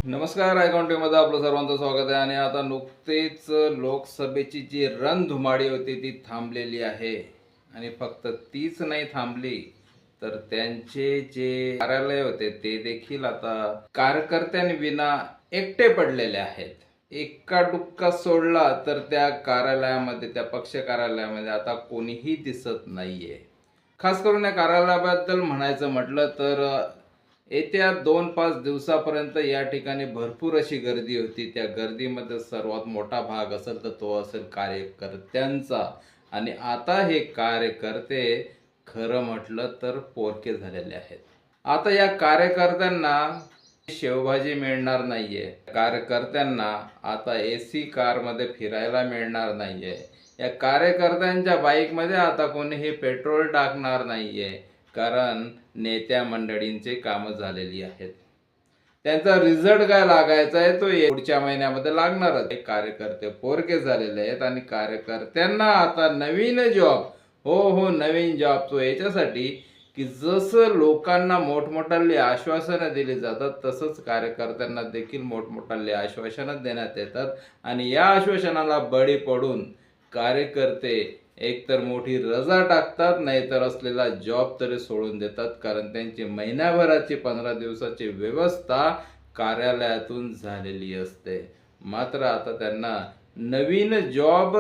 नमस्कार. आयकॉन टीव्हीमध्ये आपलं सर्वांचं स्वागत आहे. आणि आता नुकतेच लोकसभेची जी रणधुमाळी होती ती थांबलेली आहे. आणि फक्त तीच नाही थांबली, तर त्यांचे जे कार्यालय होते ते देखील आता कार्यकर्त्यांविना एकटे पडलेले आहेत. एका डुक्का सोडला तर त्या कार्यालयामध्ये, त्या पक्ष कार्यालयामध्ये आता कोणीही दिसत नाहीये. खास करून या कार्यालयाबद्दल म्हणायचं म्हटलं तर येत्या 2-5 दिवसापर्यंत या ठिकाणी भरपूर अशी गर्दी होती. त्या गर्दीमध्ये सर्वात मोठा भाग असेल तर तो असेल कार्यकर्त्यांचा. आणि आता हे कार्यकर्ते खरं म्हटलं तर पोरके झालेले आहेत. आता या कार्यकर्त्यांना शेवभाजी मिळणार नाहीये. कार्यकर्त्यांना आता एसी कारमध्ये फिरायला मिळणार नाहीये. या कार्यकर्त्यांच्या बाईकमध्ये आता कोणीही पेट्रोल टाकणार नाहीये, कारण नेत्या मंडळींचे कामं झालेली आहेत. त्यांचा रिझल्ट काय लागायचा आहे तो पुढच्या महिन्यामध्ये लागणारच. कार्यकर्ते पोरके झालेले आहेत आणि कार्यकर्त्यांना आता नवीन जॉब, नवीन जॉब तो याच्यासाठी की जसं लोकांना मोठमोठाली आश्वासनं दिली जातात तसंच कार्यकर्त्यांना देखील मोठमोठाली आश्वासनं देण्यात येतात. आणि या आश्वासनाला बळी पडून कार्यकर्ते एकतर मोठी रजा टाकतात, नाहीतर असलेला जॉब तरी सोडून देतात, कारण त्यांची महिन्याभराची 15 दिवसाची व्यवस्था कार्यालयातून झालेली असते. मात्र आता त्यांना नवीन जॉब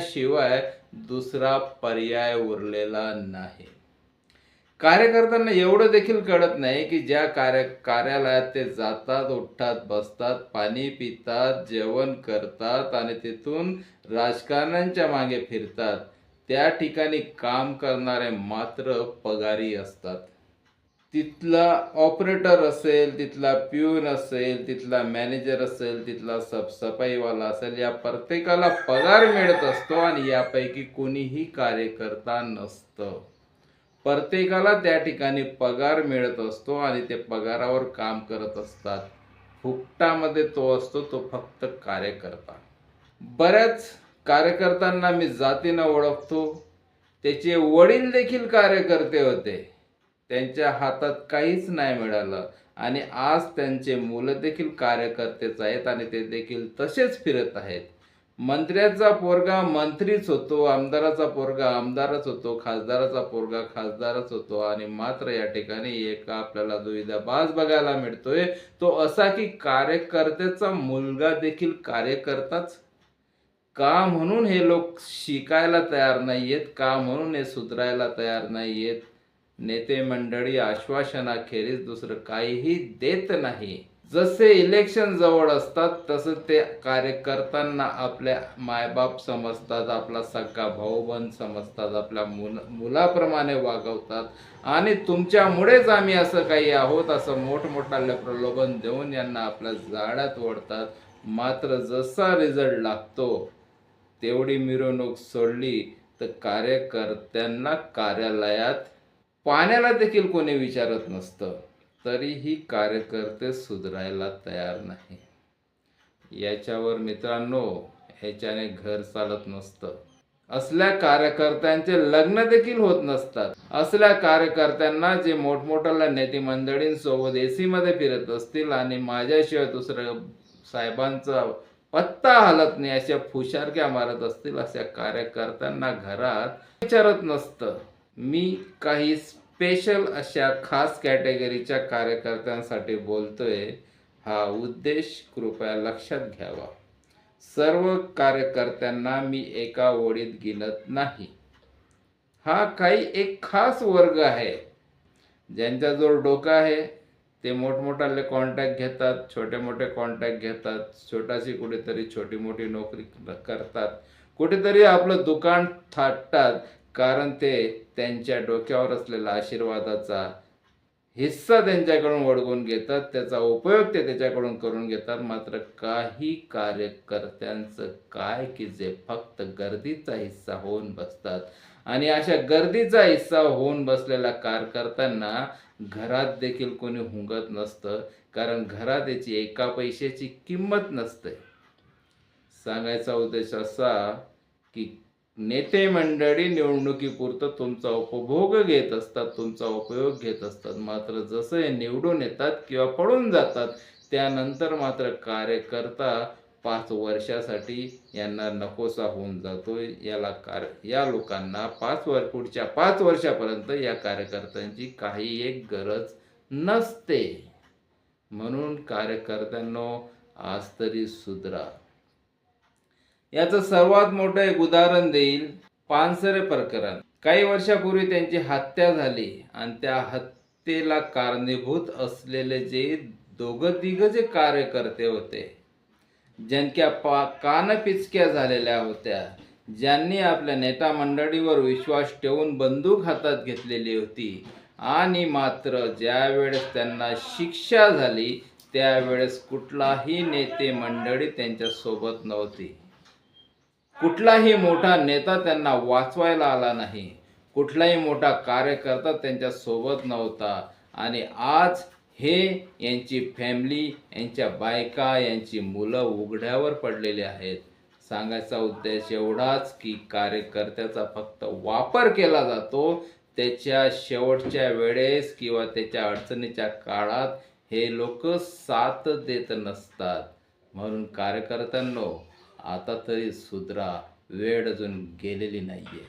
शिवाय दुसरा पर्याय उरलेला नाही. कार्यकर्त्यांना एवढं देखील कळत नाही की ज्या कार्यालयात ते जातात, उठतात, बसतात, पाणी पितात, जेवण करतात आणि तिथून राजकारण्यांच्या मागे फिरतात, त्या ठिकाणी काम करणारे मात्र पगारी असतात. तिथला ऑपरेटर असेल, तिथला प्यून असेल, तिथला मॅनेजर असेल, तिथला सफाईवाला असेल, या प्रत्येकाला पगार मिळत असतो आणि यापैकी कोणीही कार्यकर्ता नसतं. प्रत्येकाला त्या ठिकाणी पगार मिळत असतो आणि ते पगारावर काम करत असतात. फुकटामध्ये तो असतो तो फक्त कार्यकर्ता. बऱ्याच कार्यकर्त्यांना मी जातीनं ओळखतो. त्याचे वडील देखील कार्यकर्ते होते. त्यांच्या हातात काहीच नाही मिळालं आणि आज त्यांचे मुलं देखील कार्यकर्तेच आहेत आणि ते देखील तसेच फिरत आहेत. मंत्र्याचा पोरगा मंत्रीच होतो, आमदाराचा पोरगा आमदारच होतो, खासदाराचा पोरगा खासदारच होतो. आणि मात्र या ठिकाणी एक आपल्याला दुविधाबाज बघायला मिळतोय, तो असा की कार्यकर्त्याचा मुलगा देखील कार्यकर्ताच. का म्हणून हे लोक शिकायला तयार नाहीयेत, का म्हणून हे सुधारायला तयार नाहीयेत. नेते मंडळी आश्वासनाखेरीज दुसरं काहीही देत नाही. जसे इलेक्शन जवळ असतात तसं ते कार्यकर्त्यांना आपल्या मायबाप समजतात, आपला सगळा भाऊबंद समजतात, आपल्या मुलाप्रमाणे वागवतात आणि तुमच्यामुळेच आम्ही असं काही आहोत असं मोठमोठाले प्रलोभन देऊन यांना आपल्या जाळ्यात ओढतात. मात्र जसा रिझल्ट लागतो तेवढी मिरवणूक सोडली तर कार्यकर्त्यांना कार्यालयात पाण्याला देखील कोणी विचारत नसतं. तरीही कार्यकर्ते सुधारायला तयार नाही. याच्यावर मित्रांनो, ह्याच्याने घर चालत नसतं. असल्या कार्यकर्त्यांचे लग्न देखील होत नसतात. असल्या कार्यकर्त्यांना जे मोठमोठ्या नेते मंडळींसोबत एसी मध्ये फिरत असतील आणि माझ्याशिवाय दुसरं साहेबांचा पत्ता हलत नाही अशा फुशारक्या मारत असतील, अशा कार्यकर्त्यांना घरात विचारत नसतं. मी काही स्पेशल अशा खास कॅटेगरीच्या कार्यकर्त्यांसाठी बोलतोय. हा उद्देश कृपया लक्षात घ्यावा. सर्व कार्यकर्त्यांना मी एका ओळीत गिनत नाही. हा काही एक खास वर्ग आहे. ज्यांच्याजवळ डोकं आहे ते मोठमोठाले कॉन्टॅक्ट घेतात, छोटे मोठे कॉन्टॅक्ट घेतात, छोटाशी कुठेतरी छोटी मोठी नोकरी करतात, कुठेतरी आपलं दुकान थाटतात, कारण ते त्यांच्या डोक्यावर असलेला आशीर्वादाचा हिस्सा त्यांच्याकडून वळवून घेतात, त्याचा उपयोग ते त्याच्याकडून करून घेतात. मात्र काही कार्यकर्त्यांचं काय की जे फक्त गर्दीचा हिस्सा होऊन बसतात आणि अशा गर्दीचा हिस्सा होऊन बसलेल्या कार्यकर्त्यांना घरात देखील कोणी हुंगत नसतं, कारण घरात याची एका पैशाची किंमत नसते. सांगायचा उद्देश असा की नेते मंडळी निवडणुकीपुरतं तुमचा उपभोग घेत असतात, तुमचा उपयोग घेत असतात. मात्र जसं हे निवडून येतात किंवा पळून जातात त्यानंतर मात्र कार्यकर्ता 5 वर्षासाठी यांना नकोसा होऊन जातोय. या लोकांना पुढच्या 5 वर्षापर्यंत या कार्यकर्त्यांची काही एक गरज नसते. म्हणून कार्यकर्त्यांनो, आज तरी सुधरा. याचं सर्वात मोठं एक उदाहरण देईल पानसरे प्रकरण. काही वर्षापूर्वी त्यांची हत्या झाली आणि त्या हत्येला कारणीभूत असलेले जे तिघ जे कार्यकर्ते होते, ज्यांच्या कानपिचक्या झालेल्या होत्या, ज्यांनी आपल्या नेता मंडळीवर विश्वास ठेवून बंदूक हातात घेतलेली होती आणि मात्र ज्यावेळेस त्यांना शिक्षा झाली त्यावेळेस कुठलाही नेते मंडळी त्यांच्या सोबत नव्हती. कुठलाही मोठा नेता त्यांना वाचवायला आला नाही. कुठलाही मोठा कार्यकर्ता त्यांच्या सोबत नव्हता. आणि आज हे यांची फॅमिली, यांच्या बायका, यांची मुलं उघड्यावर पडलेली आहेत. सांगायचा उद्देश एवढाच की कार्यकर्त्याचा फक्त वापर केला जातो. त्याच्या शेवटच्या वेळेस किंवा त्याच्या अडचणीच्या काळात हे लोक साथ देत नसतात. म्हणून कार्यकर्त्यांनो, आता तरी सुधरा. वेळ अजून गेलेली नाहीये.